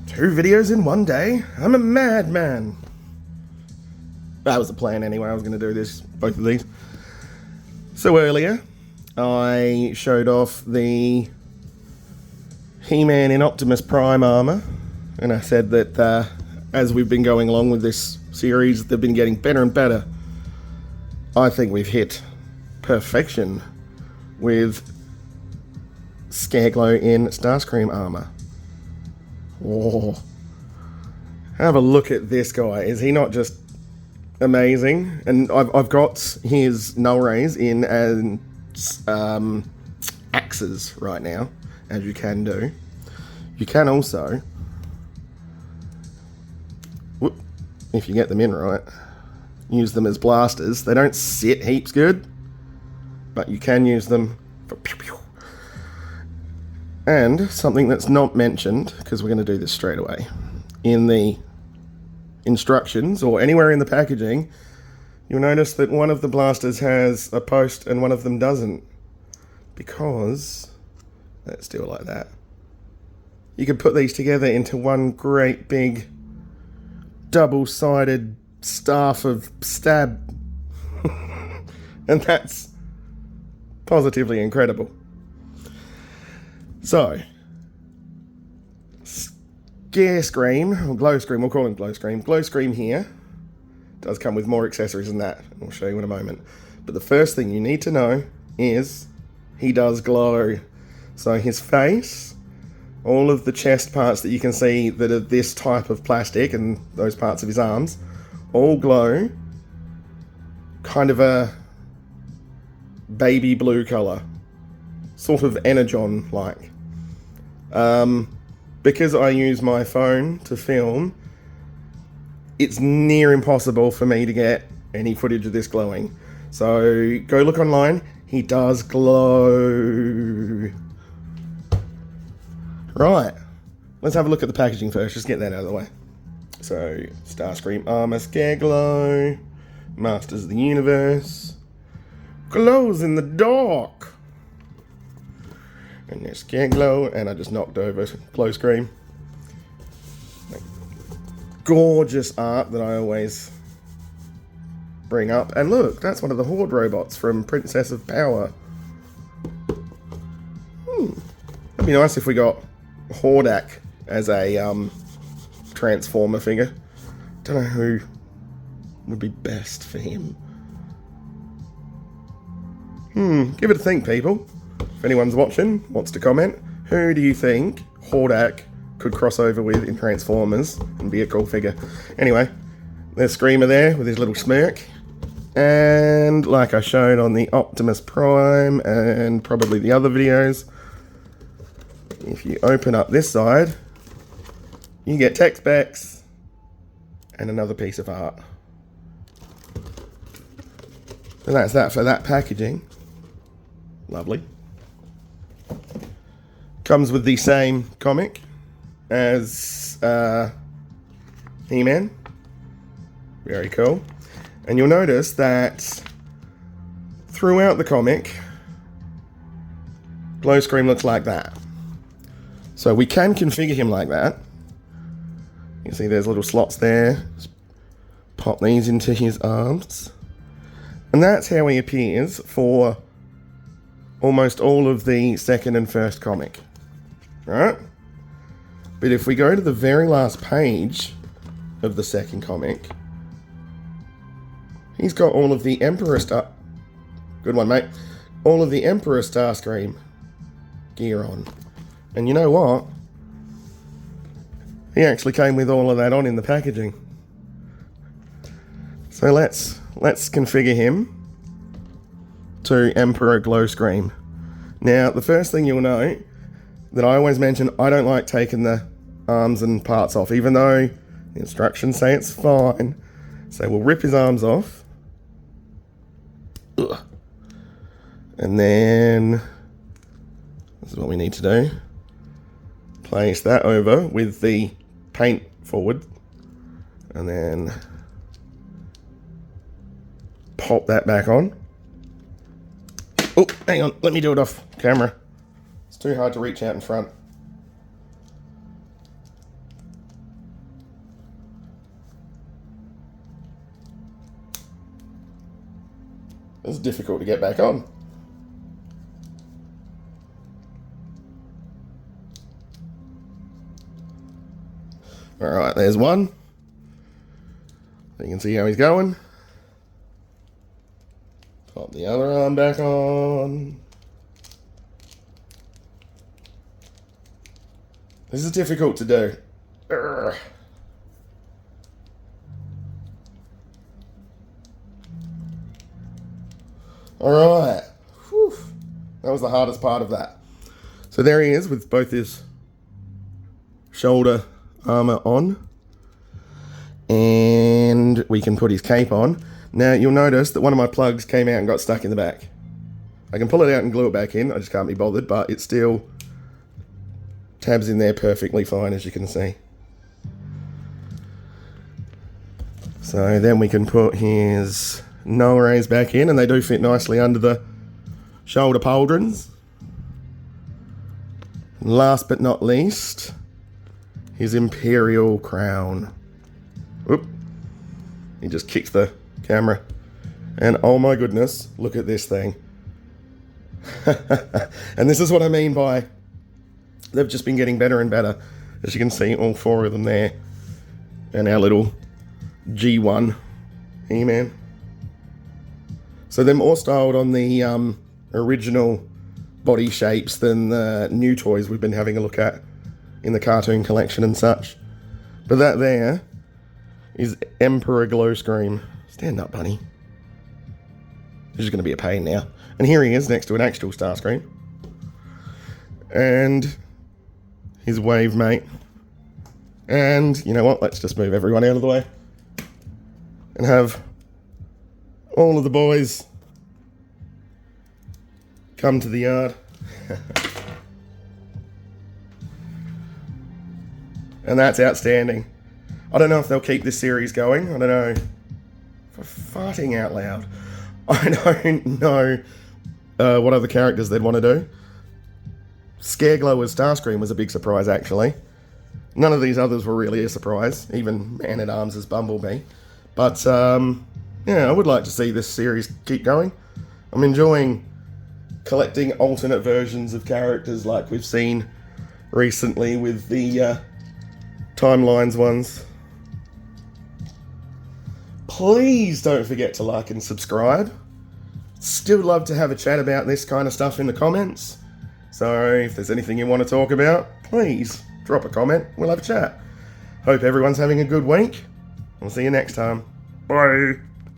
2 videos in one day? I'm a madman. That was the plan anyway. I was going to do this, both of these. So earlier, I showed off the He-Man in Optimus Prime armor, and I said that as we've been going along with this series, they've been getting better and better. I think we've hit perfection with Scareglow in Starscream armor. Oh, have a look at this guy. Is he not just amazing? And I've got his null rays in axes right now, as you can do. You can also, if you get them in right, use them as blasters. They don't sit heaps good, but you can use them for pew pew. And something that's not mentioned, because we're going to do this straight away, in the instructions or anywhere in the packaging, you'll notice that one of the blasters has a post and one of them doesn't. Because, let's do it like that. You could put these together into one great big double-sided staff of stab. And that's positively incredible. So, Starscream, or Glowscream, we'll call him Glowscream. Glowscream here does come with more accessories than that. I'll show you in a moment. But the first thing you need to know is he does glow. So his face, all of the chest parts that you can see that are this type of plastic and those parts of his arms, all glow kind of a baby blue colour. Sort of ENERGON-like. Because I use my phone to film, it's near impossible for me to get any footage of this glowing. So go look online. He does glow. Right. Let's have a look at the packaging first. Just get that out of the way. So, Starscream armor, Scareglow, Masters of the Universe, glows in the dark. And there's Scareglow, and I just knocked over Glowscream. Gorgeous art that I always bring up. And look, that's one of the Horde robots from Princess of Power. It'd be nice if we got Hordak as a Transformer figure. Don't know who would be best for him. Give it a think, people. If anyone's watching, wants to comment, who do you think Hordak could cross over with in Transformers and be a cool figure? Anyway, there's Screamer there with his little smirk. And like I showed on the Optimus Prime and probably the other videos, if you open up this side, you get tech specs and another piece of art. And that's that for that packaging. Lovely. Comes with the same comic as He-Man. Very cool. And you'll notice that throughout the comic, Glowscream looks like that. So we can configure him like that. You can see there's little slots there. Just pop these into his arms. And that's how he appears for almost all of the second and first comic. Right? But if we go to the very last page of the second comic, he's got all of the Emperor Good one, mate. All of the Emperor Starscream gear on. And you know what? He actually came with all of that on in the packaging. So let's configure him to Emperor Glowscream. Now, the first thing you'll note that I always mention, I don't like taking the arms and parts off, even though the instructions say it's fine. So we'll rip his arms off. Ugh. And then, this is what we need to do. Place that over with the paint forward. And then pop that back on. Oh, hang on, let me do it off camera. It's too hard to reach out in front. It's difficult to get back on. Alright, there's one. You can see how he's going. Pop the other arm back on. This is difficult to do. Urgh. Alright. That was the hardest part of that. So there he is with both his shoulder armour on. And we can put his cape on. Now you'll notice that one of my plugs came out and got stuck in the back. I can pull it out and glue it back in. I just can't be bothered, but it still tabs in there perfectly fine, as you can see. So then we can put his null rays back in, and they do fit nicely under the shoulder pauldrons. Last but not least, his Imperial crown. Oop. He just kicked the camera. And oh my goodness, look at this thing. And this is what I mean by they've just been getting better and better. As you can see, all four of them there. And our little G1 He-Man. So they're more styled on the original body shapes than the new toys we've been having a look at in the cartoon collection and such. But that there is Emperor Glowscream. Stand up, bunny. This is going to be a pain now. And here he is next to an actual Starscream. And his wave mate. And you know what? Let's just move everyone out of the way. And have all of the boys come to the yard. And that's outstanding. I don't know if they'll keep this series going. I don't know. For farting out loud. I don't know what other characters they'd want to do. Scareglow as Starscream was a big surprise, actually. None of these others were really a surprise. Even Man-at-Arms as Bumblebee. But, yeah, I would like to see this series keep going. I'm enjoying collecting alternate versions of characters like we've seen recently with the Timelines ones. Please don't forget to like and subscribe. Still love to have a chat about this kind of stuff in the comments. So if there's anything you want to talk about, please drop a comment. We'll have a chat. Hope everyone's having a good week. We'll see you next time. Bye.